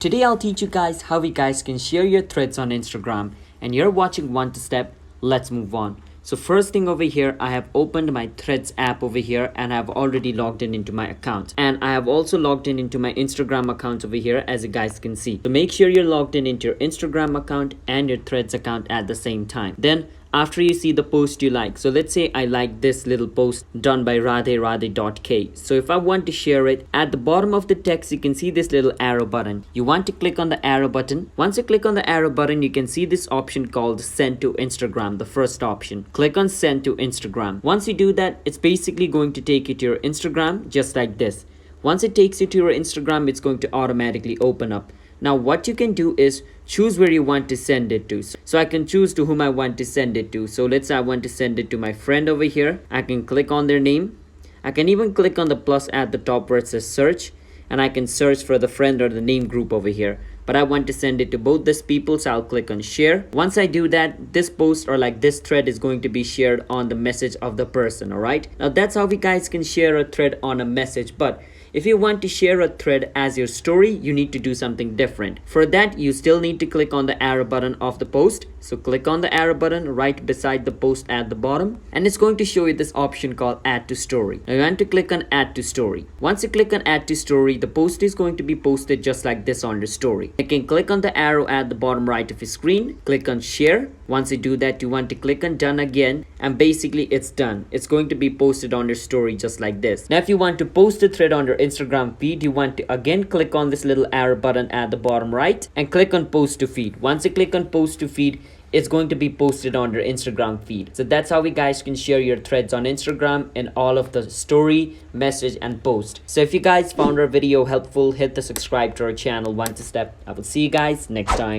Today I'll teach you guys how you guys can share your threads on Instagram, and you're watching One to Step. Let's move on. So first thing over here, I have opened my Threads app over here and I've already logged in into my account, and I have also logged in into my Instagram account over here, as you guys can see. So make sure you're logged in into your Instagram account and your Threads account at the same time. Then after you see the post you like, so let's say I like this little post done by radhe.k. So if I want to share it, at the bottom of the text you can see this little arrow button. You want to click on the arrow button. Once you click on the arrow button, you can see this option called send to Instagram, the first option. Click on send to Instagram. Once you do that, it's basically going to take you to your Instagram just like this. Once it takes you to your Instagram, it's going to automatically open up. Now what you can do is choose where you want to send it to. So I can choose to whom I want to send it to. So let's say I want to send it to my friend over here. I can click on their name. I can even click on the plus at the top where it says search, and I can search for the friend or the name group over here. But I want to send it to both these people, so I'll click on share. Once I do that, this post or like this thread is going to be shared on the message of the person. All right, now that's how we guys can share a thread on a message. But if you want to share a thread as your story, you need to do something different. For that, you still need to click on the arrow button of the post. So click on the arrow button right beside the post at the bottom, and it's going to show you this option called add to story. Now you want to click on add to story. Once you click on add to story, the post is going to be posted just like this on the story. You can click on the arrow at the bottom right of your screen, click on share. Once you do that, you want to click on done again, and basically it's done. It's going to be posted on your story just like this. Now if you want to post a thread on your Instagram feed, you want to again click on this little arrow button at the bottom right and click on post to feed. Once you click on post to feed, it's going to be posted on your Instagram feed. So that's how we guys can share your threads on Instagram in all of the story, message, and post. So if you guys found our video helpful, hit the subscribe to our channel One to Step. I will see you guys next time.